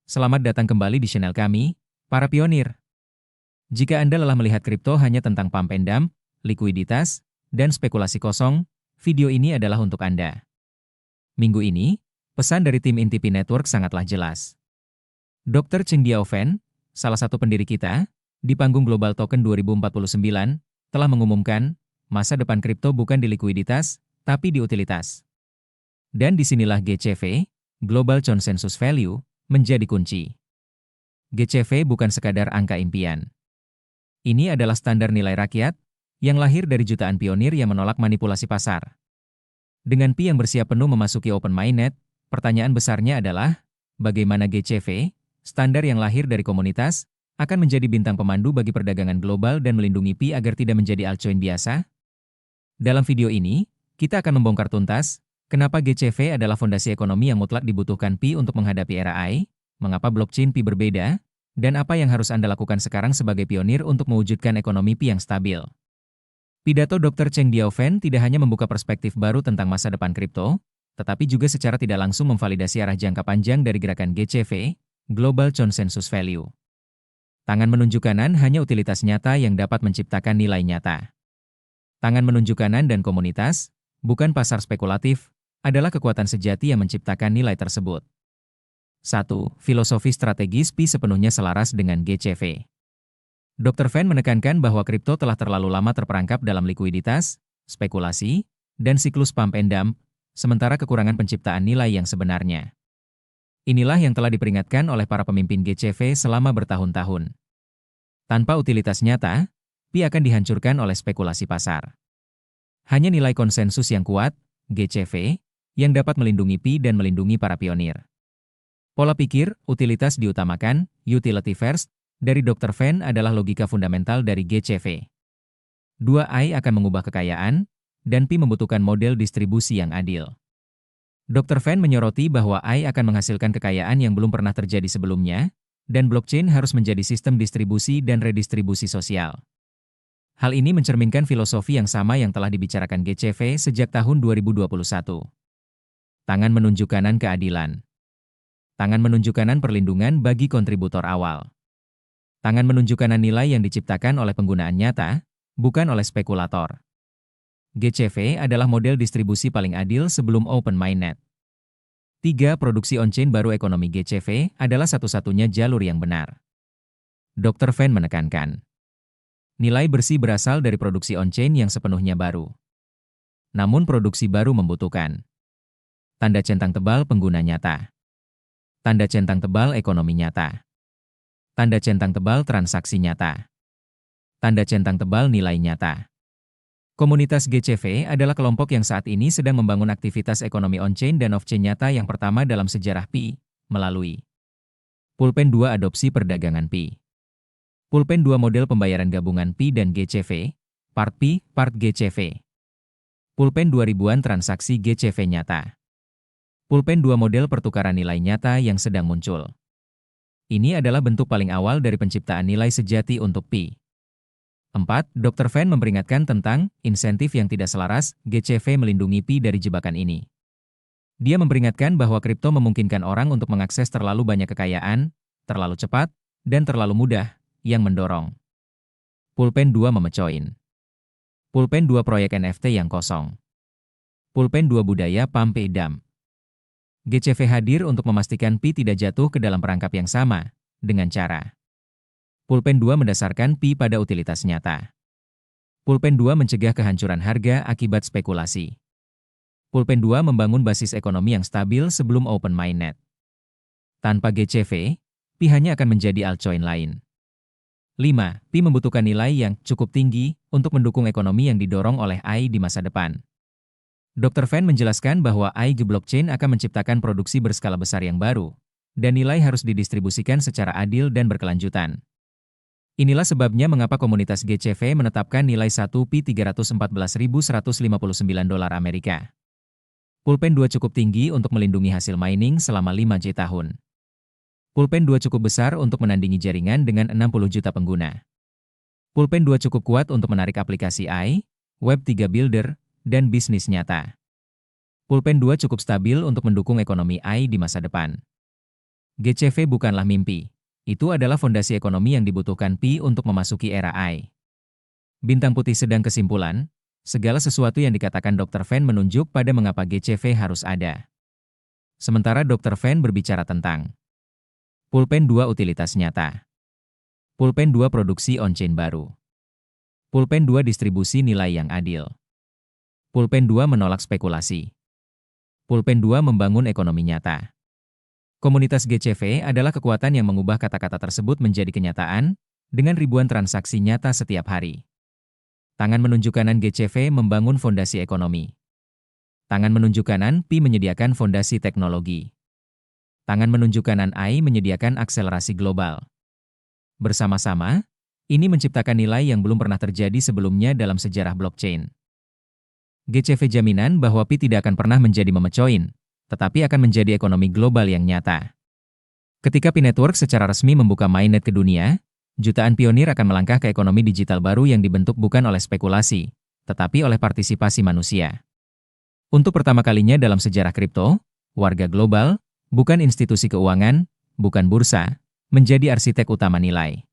Selamat datang kembali di channel kami, para pionir. Jika Anda lelah melihat kripto hanya tentang pump and dump, likuiditas, dan spekulasi kosong, video ini adalah untuk Anda. Minggu ini, pesan dari tim Intipi Network sangatlah jelas. Dr. Cheng Diaofen, salah satu pendiri kita, di panggung Global Token 2049, telah mengumumkan, masa depan kripto bukan di likuiditas, tapi di utilitas. Dan disinilah GCV, Global Consensus Value, menjadi kunci. GCV bukan sekadar angka impian. Ini adalah standar nilai rakyat, yang lahir dari jutaan pionir yang menolak manipulasi pasar. Dengan Pi yang bersiap penuh memasuki Open Mainnet, pertanyaan besarnya adalah, bagaimana GCV, standar yang lahir dari komunitas, akan menjadi bintang pemandu bagi perdagangan global dan melindungi Pi agar tidak menjadi altcoin biasa? Dalam video ini, kita akan membongkar tuntas, kenapa GCV adalah fondasi ekonomi yang mutlak dibutuhkan Pi untuk menghadapi era AI, mengapa blockchain Pi berbeda, dan apa yang harus Anda lakukan sekarang sebagai pionir untuk mewujudkan ekonomi Pi yang stabil. Pidato Dr. Cheng Diaofen tidak hanya membuka perspektif baru tentang masa depan kripto, tetapi juga secara tidak langsung memvalidasi arah jangka panjang dari gerakan GCV, Global Consensus Value. Tangan menunjuk kanan hanya utilitas nyata yang dapat menciptakan nilai nyata. Tangan menunjuk kanan dan komunitas, bukan pasar spekulatif, adalah kekuatan sejati yang menciptakan nilai tersebut. 1. Filosofi strategis Pi sepenuhnya selaras dengan GCV. Dr. Fen menekankan bahwa kripto telah terlalu lama terperangkap dalam likuiditas, spekulasi, dan siklus pump and dump, sementara kekurangan penciptaan nilai yang sebenarnya. Inilah yang telah diperingatkan oleh para pemimpin GCV selama bertahun-tahun. Tanpa utilitas nyata, Pi akan dihancurkan oleh spekulasi pasar. Hanya nilai konsensus yang kuat, GCV, yang dapat melindungi Pi dan melindungi para pionir. Pola pikir, utilitas diutamakan, utility first, dari Dr. Fen adalah logika fundamental dari GCV. 2. AI akan mengubah kekayaan, dan Pi membutuhkan model distribusi yang adil. Dr. Fen menyoroti bahwa AI akan menghasilkan kekayaan yang belum pernah terjadi sebelumnya, dan blockchain harus menjadi sistem distribusi dan redistribusi sosial. Hal ini mencerminkan filosofi yang sama yang telah dibicarakan GCV sejak tahun 2021. Tangan menunjuk kanan keadilan. Tangan menunjuk kanan perlindungan bagi kontributor awal. Tangan menunjuk kanan nilai yang diciptakan oleh penggunaan nyata, bukan oleh spekulator. GCV adalah model distribusi paling adil sebelum Open Mainnet. 3. Produksi on-chain baru ekonomi GCV adalah satu-satunya jalur yang benar. Dr. Fen menekankan, nilai bersih berasal dari produksi on-chain yang sepenuhnya baru. Namun produksi baru membutuhkan tanda centang tebal pengguna nyata, tanda centang tebal ekonomi nyata, tanda centang tebal transaksi nyata, tanda centang tebal nilai nyata. Komunitas GCV adalah kelompok yang saat ini sedang membangun aktivitas ekonomi on-chain dan off-chain nyata yang pertama dalam sejarah Pi, melalui Pulpen 2 adopsi perdagangan Pi. Pulpen 2 model pembayaran gabungan Pi dan GCV, Part Pi, Part GCV. Pulpen 2000-an transaksi GCV nyata. Pulpen 2 model pertukaran nilai nyata yang sedang muncul. Ini adalah bentuk paling awal dari penciptaan nilai sejati untuk Pi. 4. Dr. Fen memperingatkan tentang insentif yang tidak selaras, GCV melindungi Pi dari jebakan ini. Dia memperingatkan bahwa kripto memungkinkan orang untuk mengakses terlalu banyak kekayaan, terlalu cepat, dan terlalu mudah, yang mendorong Pulpen 2 memecoin. Pulpen 2 proyek NFT yang kosong. Pulpen 2 budaya pump and dump. GCV hadir untuk memastikan Pi tidak jatuh ke dalam perangkap yang sama, dengan cara Pulpen 2 mendasarkan Pi pada utilitas nyata. Pulpen 2 mencegah kehancuran harga akibat spekulasi. Pulpen 2 membangun basis ekonomi yang stabil sebelum Open Mainnet. Tanpa GCV, Pi hanya akan menjadi altcoin lain. 5. Pi membutuhkan nilai yang cukup tinggi untuk mendukung ekonomi yang didorong oleh AI di masa depan. Dr. Fen menjelaskan bahwa AI blockchain akan menciptakan produksi berskala besar yang baru, dan nilai harus didistribusikan secara adil dan berkelanjutan. Inilah sebabnya mengapa komunitas GCV menetapkan nilai 1 Pi $314.159 Amerika. Pulpen 2 cukup tinggi untuk melindungi hasil mining selama 5J tahun. Pulpen 2 cukup besar untuk menandingi jaringan dengan 60 juta pengguna. Pulpen 2 cukup kuat untuk menarik aplikasi AI, Web3 Builder, dan bisnis nyata. Pulpen 2 cukup stabil untuk mendukung ekonomi AI di masa depan. GCV bukanlah mimpi. Itu adalah fondasi ekonomi yang dibutuhkan Pi untuk memasuki era AI. Bintang putih sedang kesimpulan, segala sesuatu yang dikatakan Dr. Fan menunjuk pada mengapa GCV harus ada. Sementara Dr. Fan berbicara tentang Pulpen 2 utilitas nyata. Pulpen 2 produksi on-chain baru. Pulpen 2 distribusi nilai yang adil. Pulpen 2 menolak spekulasi. Pulpen 2 membangun ekonomi nyata. Komunitas GCV adalah kekuatan yang mengubah kata-kata tersebut menjadi kenyataan, dengan ribuan transaksi nyata setiap hari. Tangan menunjuk kanan GCV membangun fondasi ekonomi. Tangan menunjuk kanan Pi menyediakan fondasi teknologi. Tangan menunjuk kanan AI menyediakan akselerasi global. Bersama-sama, ini menciptakan nilai yang belum pernah terjadi sebelumnya dalam sejarah blockchain. GCV jaminan bahwa Pi tidak akan pernah menjadi memecoin, tetapi akan menjadi ekonomi global yang nyata. Ketika Pi Network secara resmi membuka mainnet ke dunia, jutaan pionir akan melangkah ke ekonomi digital baru yang dibentuk bukan oleh spekulasi, tetapi oleh partisipasi manusia. Untuk pertama kalinya dalam sejarah kripto, warga global, bukan institusi keuangan, bukan bursa, menjadi arsitek utama nilai.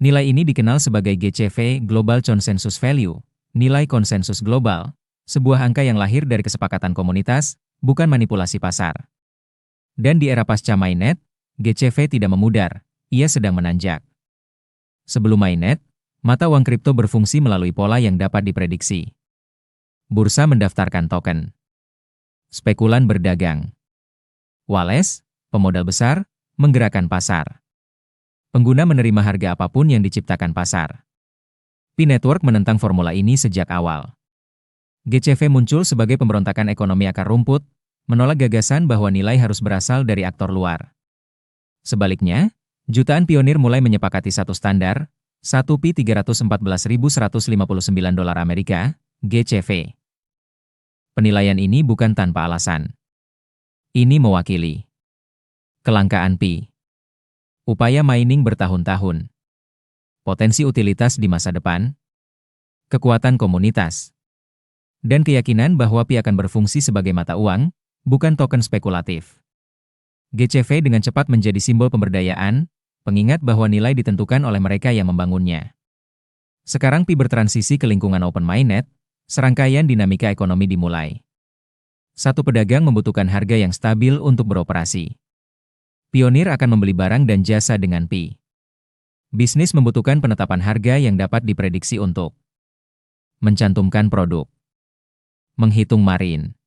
Nilai ini dikenal sebagai GCV Global Consensus Value, nilai konsensus global, sebuah angka yang lahir dari kesepakatan komunitas, bukan manipulasi pasar. Dan di era pasca mainnet, GCV tidak memudar, ia sedang menanjak. Sebelum mainnet, mata uang kripto berfungsi melalui pola yang dapat diprediksi. Bursa mendaftarkan token. Spekulan berdagang. Wales, pemodal besar, menggerakkan pasar. Pengguna menerima harga apapun yang diciptakan pasar. Pi Network menentang formula ini sejak awal. GCV muncul sebagai pemberontakan ekonomi akar rumput, menolak gagasan bahwa nilai harus berasal dari aktor luar. Sebaliknya, jutaan pionir mulai menyepakati satu standar, 1 Pi $314.159 Amerika, GCV. Penilaian ini bukan tanpa alasan. Ini mewakili kelangkaan Pi, upaya mining bertahun-tahun, potensi utilitas di masa depan, kekuatan komunitas, dan keyakinan bahwa Pi akan berfungsi sebagai mata uang, bukan token spekulatif. GCV dengan cepat menjadi simbol pemberdayaan, pengingat bahwa nilai ditentukan oleh mereka yang membangunnya. Sekarang Pi bertransisi ke lingkungan open mainnet, serangkaian dinamika ekonomi dimulai. Satu pedagang membutuhkan harga yang stabil untuk beroperasi. Pionir akan membeli barang dan jasa dengan Pi. Bisnis membutuhkan penetapan harga yang dapat diprediksi untuk mencantumkan produk, menghitung margin,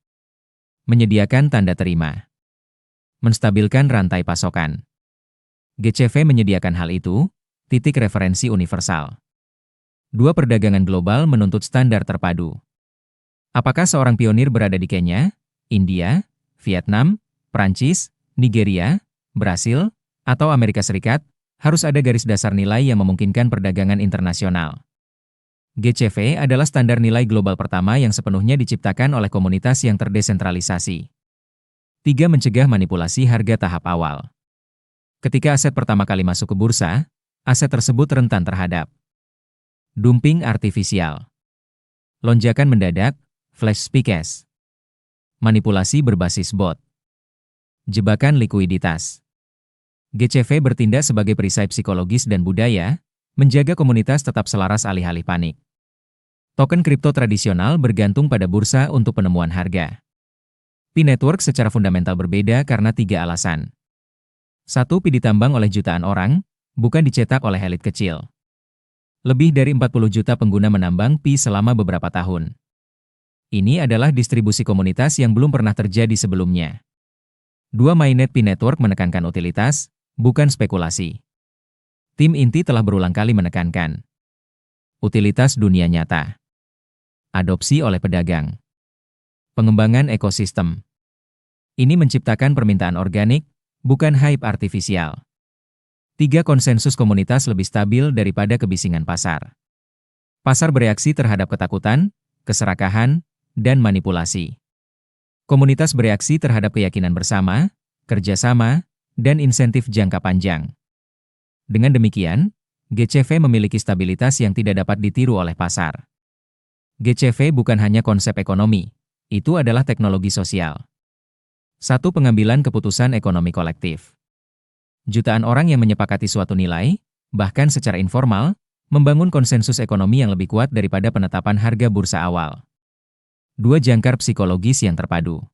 menyediakan tanda terima, menstabilkan rantai pasokan. GCV menyediakan hal itu, titik referensi universal. Dua perdagangan global menuntut standar terpadu. Apakah seorang pionir berada di Kenya, India, Vietnam, Prancis, Nigeria, Brasil, atau Amerika Serikat, harus ada garis dasar nilai yang memungkinkan perdagangan internasional. GCV adalah standar nilai global pertama yang sepenuhnya diciptakan oleh komunitas yang terdesentralisasi. 3. Mencegah manipulasi harga tahap awal. Ketika aset pertama kali masuk ke bursa, aset tersebut rentan terhadap dumping artifisial, lonjakan mendadak, flash spikes, manipulasi berbasis bot, jebakan likuiditas. GCV bertindak sebagai perisai psikologis dan budaya, menjaga komunitas tetap selaras alih-alih panik. Token kripto tradisional bergantung pada bursa untuk penemuan harga. Pi Network secara fundamental berbeda karena 3 alasan. 1. Pi ditambang oleh jutaan orang, bukan dicetak oleh elit kecil. Lebih dari 40 juta pengguna menambang Pi selama beberapa tahun. Ini adalah distribusi komunitas yang belum pernah terjadi sebelumnya. 2. Mainnet Pi Network menekankan utilitas, bukan spekulasi. Tim inti telah berulang kali menekankan utilitas dunia nyata. Adopsi oleh pedagang. Pengembangan ekosistem. Ini menciptakan permintaan organik, bukan hype artifisial. 3. Konsensus komunitas lebih stabil daripada kebisingan pasar. Pasar bereaksi terhadap ketakutan, keserakahan, dan manipulasi. Komunitas bereaksi terhadap keyakinan bersama, kerjasama, dan insentif jangka panjang. Dengan demikian, GCV memiliki stabilitas yang tidak dapat ditiru oleh pasar. GCV bukan hanya konsep ekonomi, itu adalah teknologi sosial. 1. Pengambilan keputusan ekonomi kolektif. Jutaan orang yang menyepakati suatu nilai, bahkan secara informal, membangun konsensus ekonomi yang lebih kuat daripada penetapan harga bursa awal. Dua jangkar psikologis yang terpadu.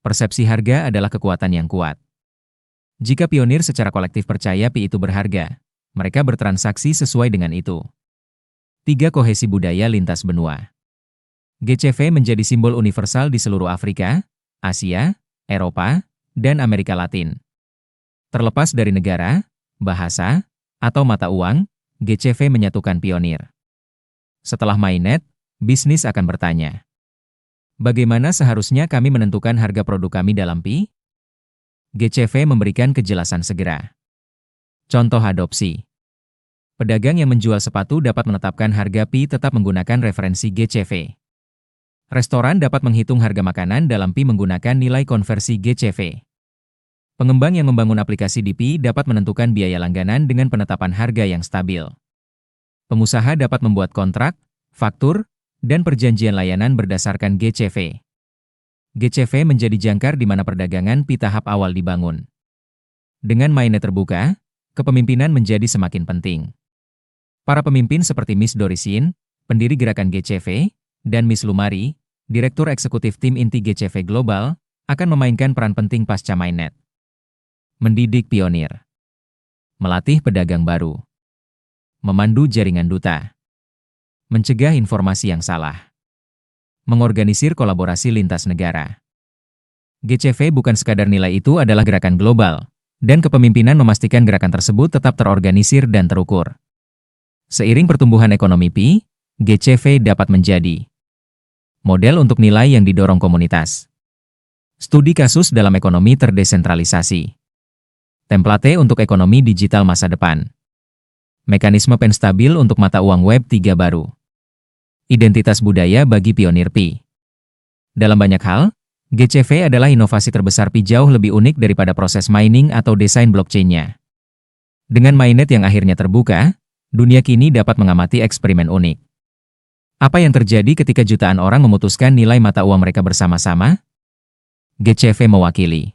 Persepsi harga adalah kekuatan yang kuat. Jika pionir secara kolektif percaya Pi itu berharga, mereka bertransaksi sesuai dengan itu. 3. Kohesi budaya lintas benua. GCV menjadi simbol universal di seluruh Afrika, Asia, Eropa, dan Amerika Latin. Terlepas dari negara, bahasa, atau mata uang, GCV menyatukan pionir. Setelah mainnet, bisnis akan bertanya, bagaimana seharusnya kami menentukan harga produk kami dalam Pi? GCV memberikan kejelasan segera. Contoh adopsi. Pedagang yang menjual sepatu dapat menetapkan harga Pi tetap menggunakan referensi GCV. Restoran dapat menghitung harga makanan dalam Pi menggunakan nilai konversi GCV. Pengembang yang membangun aplikasi di Pi dapat menentukan biaya langganan dengan penetapan harga yang stabil. Pengusaha dapat membuat kontrak, faktur, dan perjanjian layanan berdasarkan GCV. GCV menjadi jangkar di mana perdagangan Pi tahap awal dibangun. Dengan mainnet terbuka, kepemimpinan menjadi semakin penting. Para pemimpin seperti Miss Dorisin, pendiri gerakan GCV, dan Miss Lumari, direktur eksekutif tim inti GCV Global, akan memainkan peran penting pasca mainnet. Mendidik pionir. Melatih pedagang baru. Memandu jaringan duta. Mencegah informasi yang salah. Mengorganisir kolaborasi lintas negara. GCV bukan sekadar nilai, itu adalah gerakan global, dan kepemimpinan memastikan gerakan tersebut tetap terorganisir dan terukur. Seiring pertumbuhan ekonomi Pi, GCV dapat menjadi model untuk nilai yang didorong komunitas. Studi kasus dalam ekonomi terdesentralisasi. Template untuk ekonomi digital masa depan. Mekanisme penstabil untuk mata uang Web 3 baru. Identitas budaya bagi pionir Pi. Dalam banyak hal, GCV adalah inovasi terbesar Pi, jauh lebih unik daripada proses mining atau desain blockchain-nya. Dengan mainnet yang akhirnya terbuka, dunia kini dapat mengamati eksperimen unik. Apa yang terjadi ketika jutaan orang memutuskan nilai mata uang mereka bersama-sama? GCV mewakili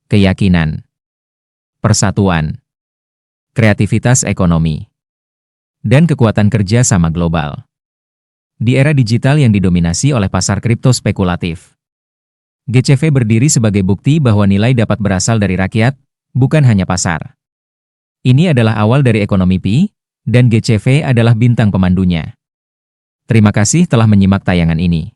keyakinan, persatuan, kreativitas ekonomi, dan kekuatan kerja sama global. Di era digital yang didominasi oleh pasar kripto spekulatif, GCV berdiri sebagai bukti bahwa nilai dapat berasal dari rakyat, bukan hanya pasar. Ini adalah awal dari ekonomi Pi, dan GCV adalah bintang pemandunya. Terima kasih telah menyimak tayangan ini.